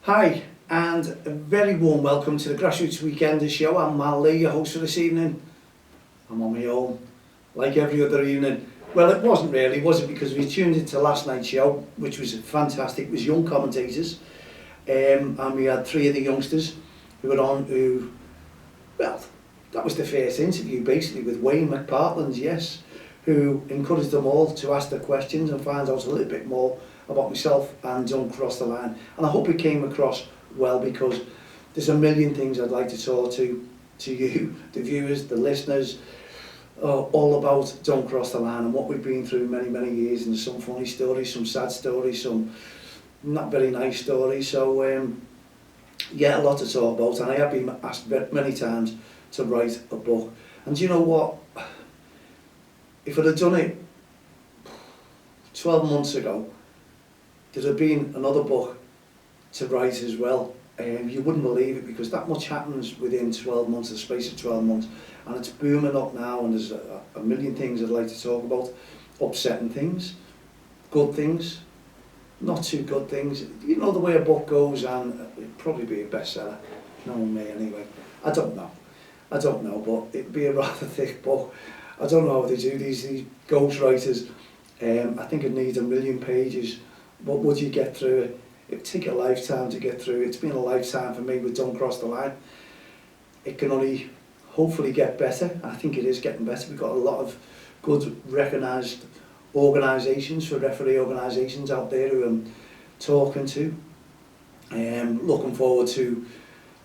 Hi, and a very warm welcome to the Grassroots Weekender show. I'm Mal Lee, your host for this evening. I'm on my own, like every other evening. Well, it wasn't really, was it? Because we tuned into last night's show, which was fantastic. It was young commentators, and we had three of the youngsters who were on well, that was the first interview basically with Wayne McPartland, yes, who encouraged them all to ask their questions and find out a little bit more about myself and Don't Cross the Line. And I hope it came across well, because there's a million things I'd like to talk to you, the viewers, the listeners, all about Don't Cross the Line and what we've been through many years, and there's some funny stories, some sad stories, some not very nice stories. So yeah, a lot to talk about, and I have been asked many times to write a book. And you know what? If I'd have done it 12 months ago, there'd have been another book to write as well. You wouldn't believe it, because that much happens within 12 months, the space of 12 months, and it's booming up now, and there's a million things I'd like to talk about. Upsetting things, good things, not too good things. You know the way a book goes, and it'd probably be a bestseller, knowing me anyway. I don't know, but it'd be a rather thick book. I don't know how they do these ghost writers. I think it needs 1 million pages. But would you get through it? It'd take a lifetime to get through it. It's been a lifetime for me with Don't Cross the Line. It can only hopefully get better. I think it is getting better. We've got a lot of good recognised organisations, for referee organisations out there who I'm talking to. Looking forward to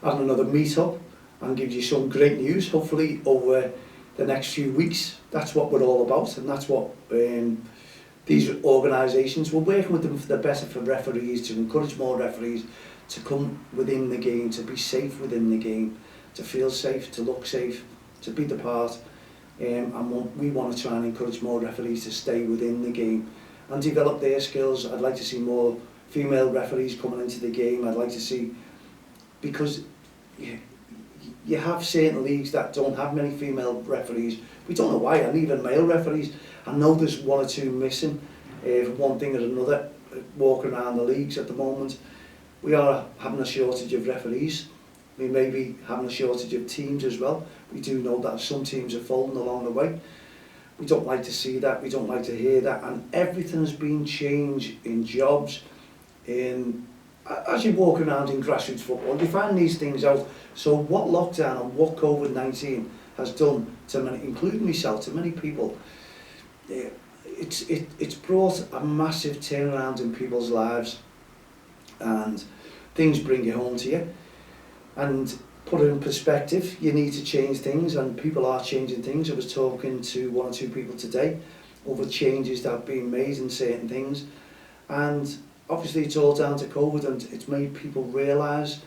having another meet-up and give you some great news, hopefully, over the next few weeks. That's what we're all about, and that's what these organisations, we're working with them for the better for referees, to encourage more referees to come within the game, to be safe within the game, to feel safe, to look safe, to be the part. And we want to try and encourage more referees to stay within the game and develop their skills. I'd like to see more female referees coming into the game. I'd like to see, because you have certain leagues that don't have many female referees. We don't know why, and even male referees. I know there's one or two missing, one thing or another, walking around the leagues at the moment. We are having a shortage of referees. We may be having a shortage of teams as well. We do know that some teams are falling along the way. We don't like to see that, we don't like to hear that, and everything has been changed in jobs, as you walk around in grassroots football, you find these things out. So what lockdown and what COVID-19 has done to many, including myself, to many people, it's brought a massive turnaround in people's lives, and things bring it home to you. And put it in perspective, you need to change things, and people are changing things. I was talking to one or two people today over changes that have been made in certain things, and obviously it's all down to COVID, and it's made people realise,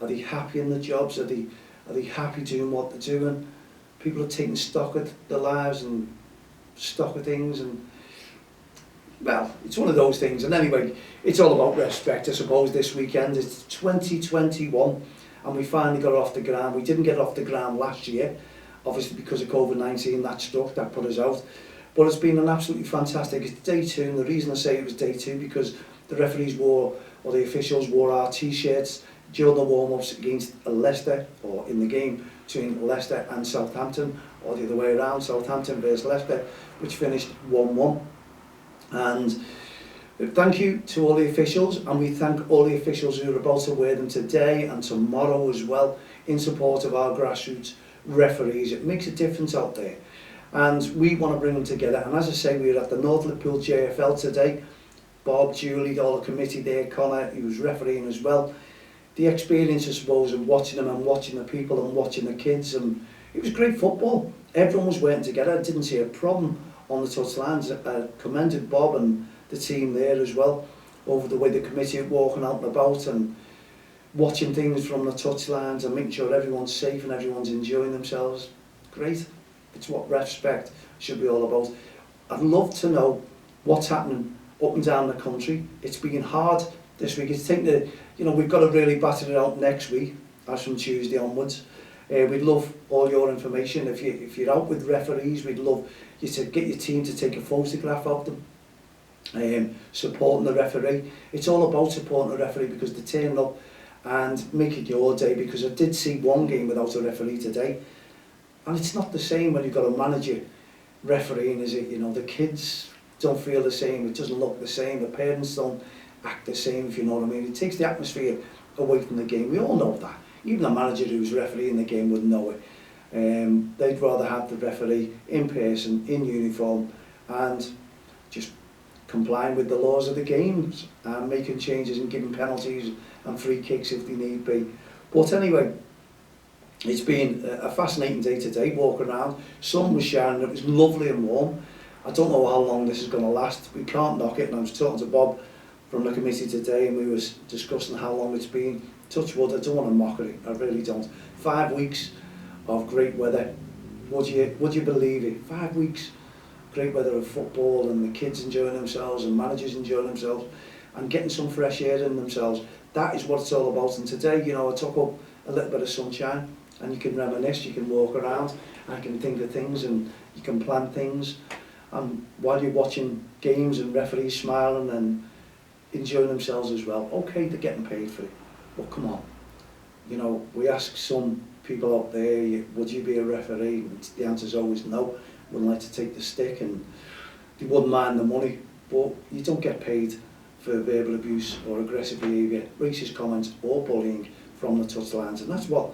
are they happy in the jobs, are they happy doing what they're doing? People are taking stock of their lives and stock of things, and well, it's one of those things. And anyway, it's all about REFspect, I suppose, this weekend. It's 2021, and we finally got off the ground. We didn't get off the ground last year, obviously because of COVID-19, that put us out. But it's been an absolutely fantastic, it's day 2, and the reason I say it was day 2, because the referees wore, or the officials wore, our T-shirts during the warm-ups against Leicester, or in the game between Leicester and Southampton, or the other way around, Southampton versus Leicester, which finished 1-1. And thank you to all the officials, and we thank all the officials who are about to wear them today and tomorrow as well, in support of our grassroots referees. It makes a difference out there, and we want to bring them together. And as I say, we were at the North Liverpool JFL today. Bob, Julie, all the committee there, Connor, he was refereeing as well. The experience, I suppose, of watching them and watching the people and watching the kids, and it was great football. Everyone was working together. I didn't see a problem on the touchlines. I commended Bob and the team there as well over the way the committee are walking out and about and watching things from the touchlines and making sure everyone's safe and everyone's enjoying themselves. Great. It's what REFspect should be all about. I'd love to know what's happening up and down the country. It's been hard this week. It's taken the, we've got to really batter it out next week, as from Tuesday onwards. We'd love all your information. If you're out with referees, we'd love you to get your team to take a photograph of them, supporting the referee. It's all about supporting the referee, because they're turning up and make it your day, because I did see one game without a referee today, and it's not the same when you've got a manager refereeing, is it? You know, the kids don't feel the same, it doesn't look the same, the parents don't act the same, if you know what I mean. It takes the atmosphere away from the game. We all know that. Even a manager who's refereeing the game would know it. They'd rather have the referee in person, in uniform, and just complying with the laws of the games and making changes and giving penalties and free kicks if they need be. But anyway, it's been a fascinating day today, walking around. Sun was shining, it was lovely and warm. I don't know how long this is going to last. We can't knock it, and I was talking to Bob from the committee today, and we were discussing how long it's been. Touch wood, I don't want to mock it, I really don't. 5 weeks of great weather. Would you believe it? 5 weeks, great weather of football, and the kids enjoying themselves and managers enjoying themselves and getting some fresh air in themselves. That is what it's all about. And today, you know, I took up a little bit of sunshine, and you can reminisce, you can walk around, and you can think of things, and you can plan things. And while you're watching games and referees smiling and enjoying themselves as well, okay, they're getting paid for it, but come on. You know, we ask some people out there, would you be a referee? And the answer is always no. Wouldn't like to take the stick, and they wouldn't mind the money, but you don't get paid for verbal abuse or aggressive behaviour, racist comments or bullying from the touchlines. And that's what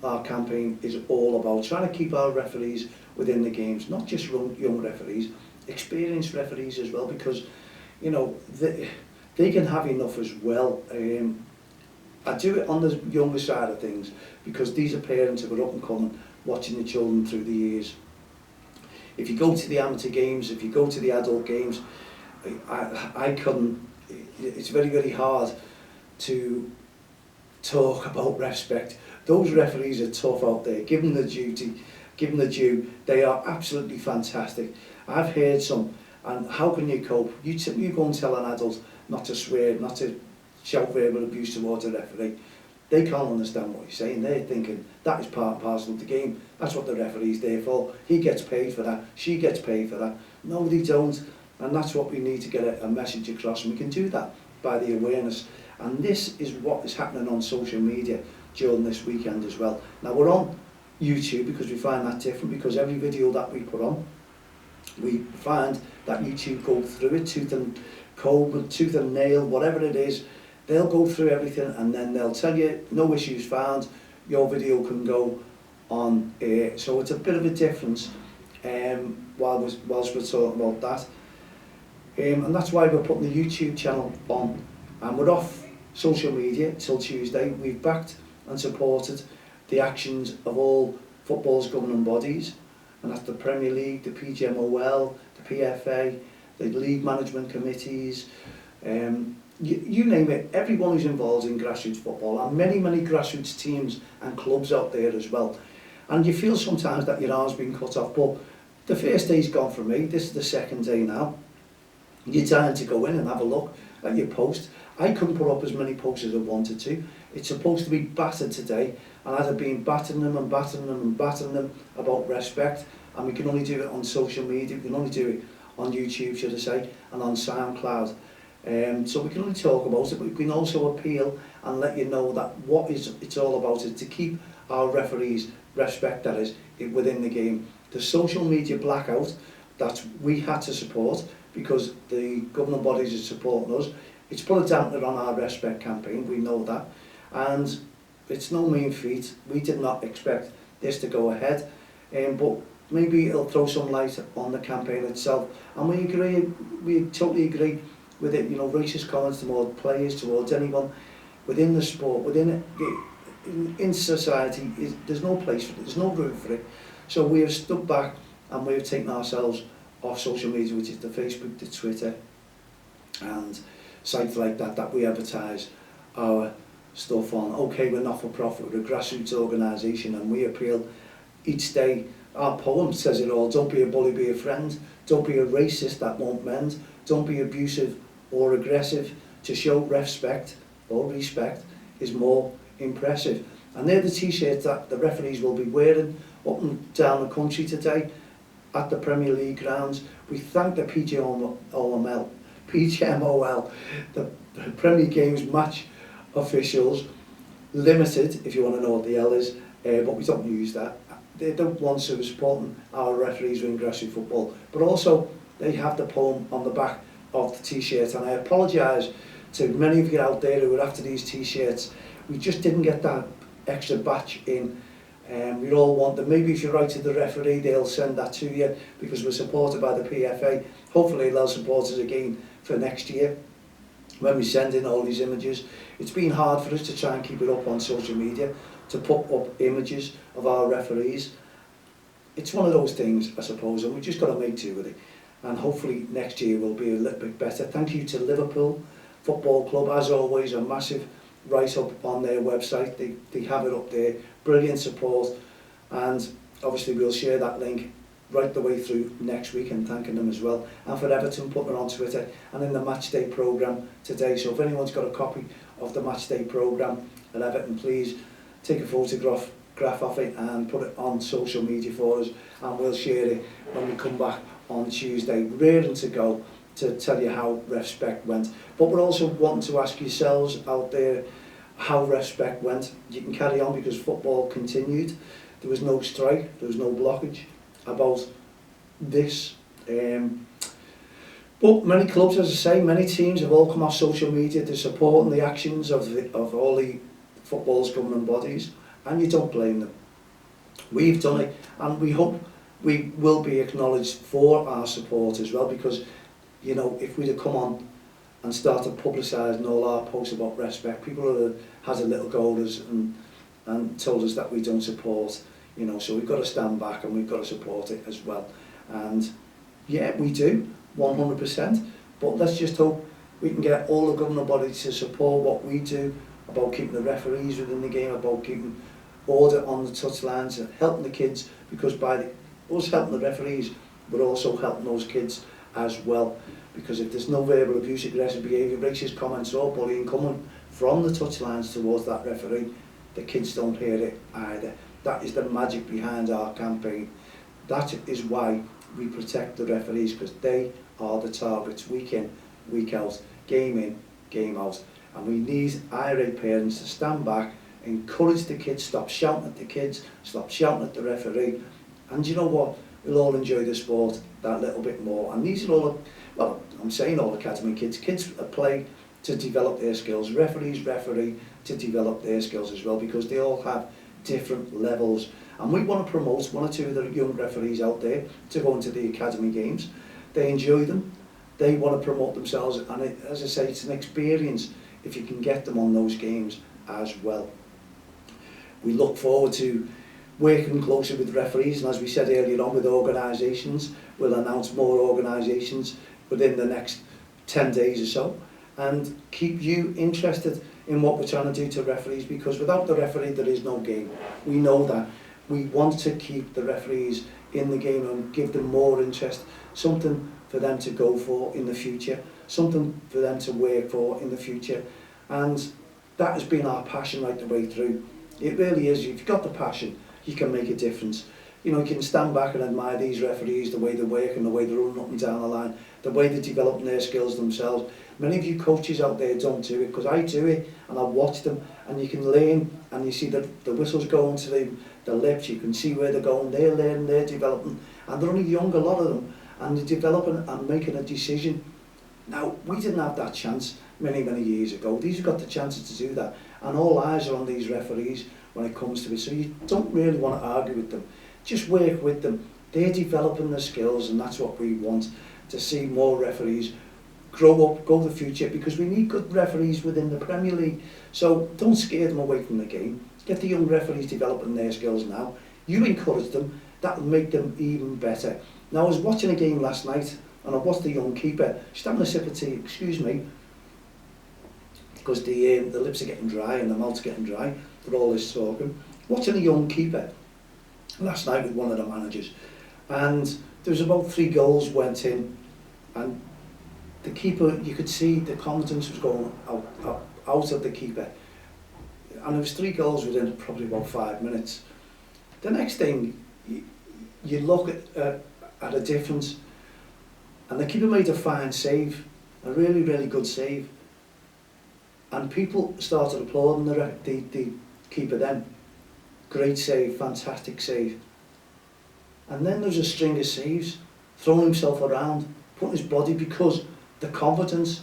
our campaign is all about, trying to keep our referees within the games, not just young referees, experienced referees as well, because, you know, they can have enough as well. I do it on the younger side of things, because these are parents who are up and coming, watching the children through the years. If you go to the amateur games, if you go to the adult games, I couldn't, it's very, very hard to talk about REFspect. Those referees are tough out there. Give them the duty, give them the due. They are absolutely fantastic. I've heard some, and how can you cope? You go and tell an adult not to swear, not to shout verbal abuse towards a referee. They can't understand what you're saying. They're thinking that is part and parcel of the game. That's what the referee's there for. He gets paid for that. She gets paid for that. No, they don't. And that's what we need to get a message across. And we can do that by the awareness. And this is what is happening on social media during this weekend as well. Now, we're on YouTube because we find that different, because every video that we put on, we find that YouTube go through it, tooth and comb, tooth and nail, whatever it is. They'll go through everything, and then they'll tell you no issues found, your video can go on air. So it's a bit of a difference whilst we're talking about that. And that's why we're putting the YouTube channel on. And we're off social media till Tuesday. We've backed and supported the actions of all football's governing bodies, and that's the Premier League, the PGMOL, the PFA, the league management committees, you name it, everyone who's involved in grassroots football, and many, many grassroots teams and clubs out there as well. And you feel sometimes that your arm's been cut off, but the first day's gone for me. This is the second day now. You're dying to go in and have a look at your post. I couldn't put up as many posts as I wanted to. It's supposed to be battered today, and I'd have been battering them and battering them and battering them about REFspect, and we can only do it on social media, we can only do it on YouTube, should I say, and on SoundCloud. So we can only talk about it, but we can also appeal and let you know that what it's all about is to keep our referees, REFspect that is, within the game. The social media blackout that we had to support, because the governing bodies are supporting us, it's put a dampener on our REFspect campaign, we know that, and it's no mean feat. We did not expect this to go ahead, but maybe it'll throw some light on the campaign itself. And we totally agree with it. You know, racist comments towards players, towards anyone within the sport, within it, in society, there's no place for it, there's no room for it. So we have stood back and we have taken ourselves off social media, which is the Facebook, the Twitter, and sites like that we advertise our stuff on. Okay, we're not for profit, we're a grassroots organisation, and we appeal each day. Our poem says it all: don't be a bully, be a friend. Don't be a racist, that won't mend. Don't be abusive or aggressive. To show REFspect or respect is more impressive. And they're the T-shirts that the referees will be wearing up and down the country today at the Premier League grounds. We thank the PGMOL, the Premier Games match officials, limited, if you want to know what the L is, but we don't use that. They're the ones who are supporting our referees in grassroots football, but also they have the poem on the back of the T-shirt, and I apologise to many of you out there who are after these T-shirts. We just didn't get that extra batch in. We all want them. Maybe if you write to the referee, they'll send that to you, because we're supported by the PFA. Hopefully they'll support us again for next year when we send in all these images. It's been hard for us to try and keep it up on social media, to put up images of our referees. It's one of those things, I suppose, and we just got to make do with it. And hopefully next year will be a little bit better. Thank you to Liverpool Football Club, as always, a massive write-up on their website. They have it up there, brilliant support, and obviously we'll share that link right the way through next week, and thanking them as well. And for Everton, putting it on Twitter and in the match day programme today. So if anyone's got a copy of the match day programme at Everton, please take a photograph of it and put it on social media for us, and we'll share it when we come back on Tuesday, rearing to go to tell you how REFspect went. But we're also wanting to ask yourselves out there how REFspect went. You can carry on because football continued. There was no strike, there was no blockage about this. But many clubs, as I say, many teams have all come off social media to support the actions of all the football's governing bodies, and you don't blame them. We've done it, and we hope we will be acknowledged for our support as well, because, you know, if we'd have come on and started publicising all our posts about REFspect, people would have had a little go at us and told us that we don't support, you know, so we've got to stand back and we've got to support it as well. And yeah, we do, 100%, but let's just hope we can get all the governing bodies to support what we do about keeping the referees within the game, about keeping order on the touchlines and helping the kids, because by us helping the referees, we're also helping those kids as well. Because if there's no verbal abuse, aggressive behaviour, racist comments or bullying coming from the touchlines towards that referee, the kids don't hear it either. That is the magic behind our campaign. That is why we protect the referees, because they are the targets week in, week out, game in, game out. And we need irate parents to stand back, encourage the kids, stop shouting at the kids, stop shouting at the referee. And you know what? We'll all enjoy the sport that little bit more. And these are all, well, I'm saying all academy kids. Kids play to develop their skills. Referees referee to develop their skills as well, because they all have different levels. And we want to promote one or two of the young referees out there to go into the academy games. They enjoy them. They want to promote themselves. And it, as I say, it's an experience if you can get them on those games as well. We look forward to working closer with referees, and as we said earlier on, with organisations. We'll announce more organisations within the next 10 days or so, and keep you interested in what we're trying to do to referees, because without the referee there is no game. We know that. We want to keep the referees in the game and give them more interest, something for them to go for in the future, something for them to work for in the future. And that has been our passion right the way through. It really is. If you've got the passion, you can make a difference. You know, you can stand back and admire these referees, the way they work and the way they're running up and down the line, the way they're developing their skills themselves. Many of you coaches out there don't do it, because I do it and I watch them, and you can learn, and you see the whistles going to the lips, you can see where they're going, they're learning, they're developing, and they're only young, a lot of them, and they're developing and making a decision. Now, we didn't have that chance many years ago. These have got the chances to do that, and all eyes are on these referees when it comes to it, so you don't really want to argue with them. Just work with them. They're developing their skills, and that's what we want, to see more referees grow up, go the future, because we need good referees within the Premier League. So don't scare them away from the game. Get the young referees developing their skills now. You encourage them, that will make them even better. Now, I was watching a game last night, and I watched the young keeper, just having a sip of tea, excuse me, because the lips are getting dry and the mouth's getting dry for all this talking. Watching a young keeper last night with one of the managers, and there was about 3 goals went in, and the keeper, you could see the confidence was going out of the keeper, and there was 3 goals within probably about 5 minutes. The next thing, you look at a difference, and the keeper made a fine save, a really good save, And people started applauding the keeper then. Great save, fantastic save. And then there's a string of saves, throwing himself around, putting his body, because the confidence,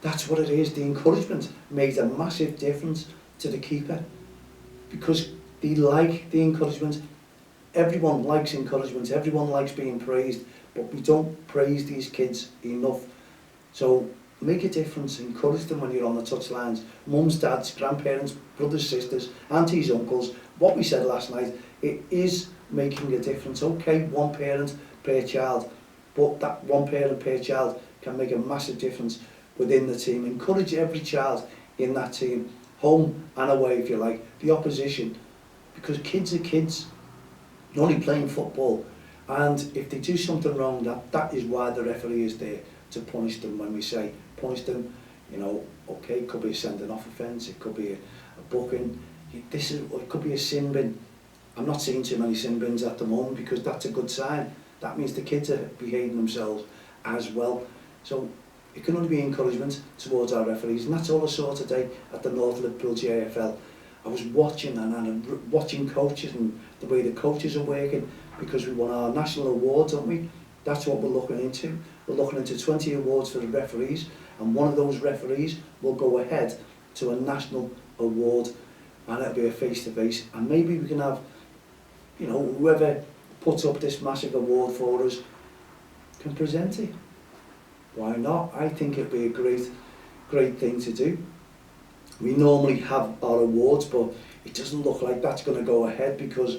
that's what it is. The encouragement made a massive difference to the keeper, because they like the encouragement. Everyone likes encouragement, everyone likes being praised, but we don't praise these kids enough. So make a difference, encourage them when you're on the touchlines. Mums, dads, grandparents, brothers, sisters, aunties, uncles. What we said last night, it is making a difference. Okay, one parent per child, but that one parent per child can make a massive difference within the team. Encourage every child in that team, home and away if you like, the opposition, because kids are kids, they're only playing football, and if they do something wrong, that is why the referee is there, to punish them. When we say punish them, you know, okay, it could be a sending off offence, it could be a booking, it could be a sin bin. I'm not seeing too many sin bins at the moment, because that's a good sign. That means the kids are behaving themselves as well. So it can only be encouragement towards our referees, and that's all I saw today at the North Liverpool JFL. I was watching and watching coaches and the way the coaches are working, because we won our national awards, don't we? That's what we're looking into. We're looking into 20 awards for the referees, and one of those referees will go ahead to a national award, and it'll be a face-to-face, and maybe we can have, you know, whoever puts up this massive award for us can present it. Why not? I think it'd be a great thing to do. We normally have our awards, but it doesn't look like that's going to go ahead because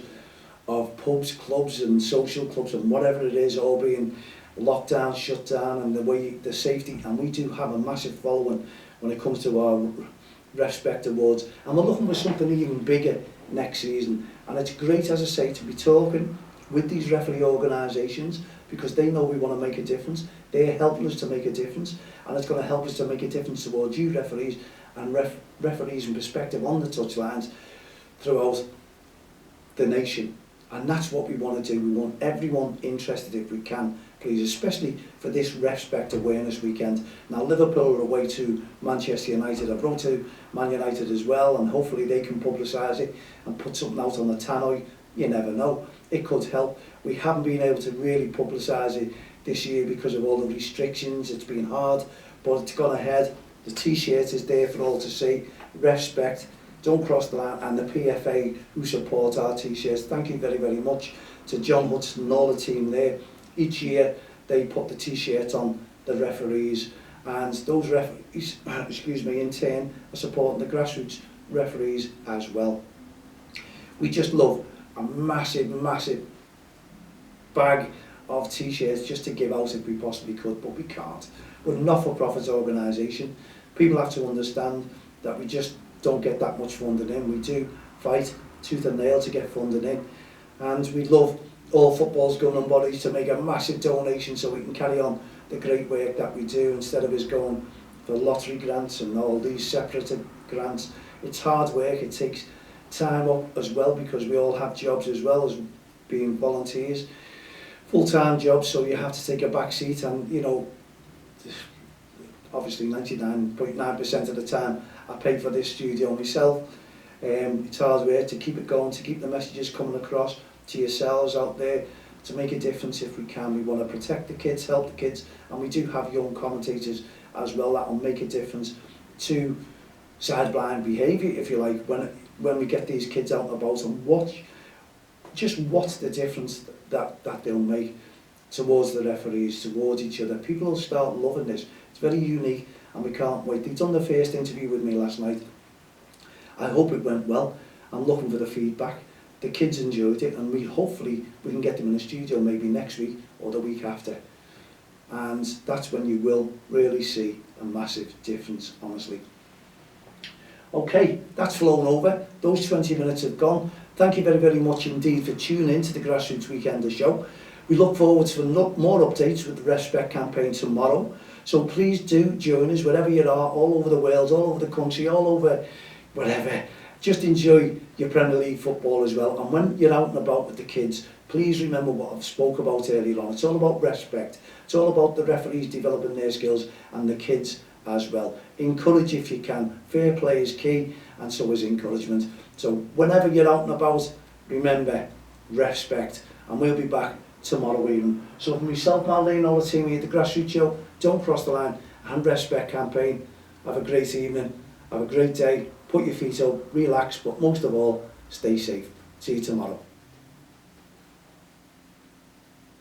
of pubs, clubs and social clubs and whatever it is all being locked down, shut down, and the safety. And we do have a massive following when it comes to our REFspect Awards, and we're looking for something even bigger next season. And it's great, as I say, to be talking with these referee organisations, because they know we want to make a difference. They're helping us to make a difference, and it's going to help us to make a difference towards you referees and referees in perspective on the touchlines throughout the nation. And that's what we want to do. We want everyone interested if we can, please, especially for this REFspect Awareness Weekend. Now Liverpool are away to Manchester United. I've wrote to Man United as well, and hopefully they can publicise it and put something out on the tannoy. You never know, it could help. We haven't been able to really publicise it this year because of all the restrictions. It's been hard, but it's gone ahead. The T-shirt is there for all to see. REFspect, don't cross the line, and the PFA who support our T-shirts. Thank you very, very much to John Hudson and all the team there. Each year they put the T-shirt on the referees, and those referees, excuse me, in turn are supporting the grassroots referees as well. We just love a massive bag of T-shirts just to give out if we possibly could, but we can't. We're a not-for-profit organisation. People have to understand that we just don't get that much funding in. We do fight tooth and nail to get funding in, and we love all football's governing bodies to make a massive donation so we can carry on the great work that we do, instead of us going for lottery grants and all these separate grants. It's hard work, it takes time up as well, because we all have jobs as well as being volunteers, full-time jobs, so you have to take a back seat, and you know, obviously 99.9% of the time I pay for this studio myself. It's hard work to keep it going, to keep the messages coming across to yourselves out there, to make a difference if we can. We want to protect the kids, help the kids, and we do have young commentators as well that will make a difference to sideblind behaviour, if you like, when we get these kids out and about, and watch the difference that they'll make towards the referees, towards each other. People will start loving this. It's very unique, and we can't wait. They've done the first interview with me last night. I hope it went well. I'm looking for the feedback. The kids enjoyed it, and hopefully we can get them in the studio maybe next week or the week after. And that's when you will really see a massive difference, honestly. Okay, that's flown over. Those 20 minutes have gone. Thank you very, very much indeed for tuning in to the Grassroots Weekender show. We look forward to more updates with the REFspect campaign tomorrow. So please do join us wherever you are, all over the world, all over the country, all over wherever. Just enjoy your Premier League football as well. And when you're out and about with the kids, please remember what I've spoke about earlier on. It's all about REFspect. It's all about the referees developing their skills and the kids as well. encourage if you can. Fair play is key, and so is encouragement. So whenever you're out and about, remember, REFspect, and we'll be back tomorrow evening. So for myself, Marlene, all the team here at the Grassroots Show, Don't Cross the Line and REFspect campaign, have a great evening, have a great day, put your feet up, relax, but most of all, stay safe. See you tomorrow.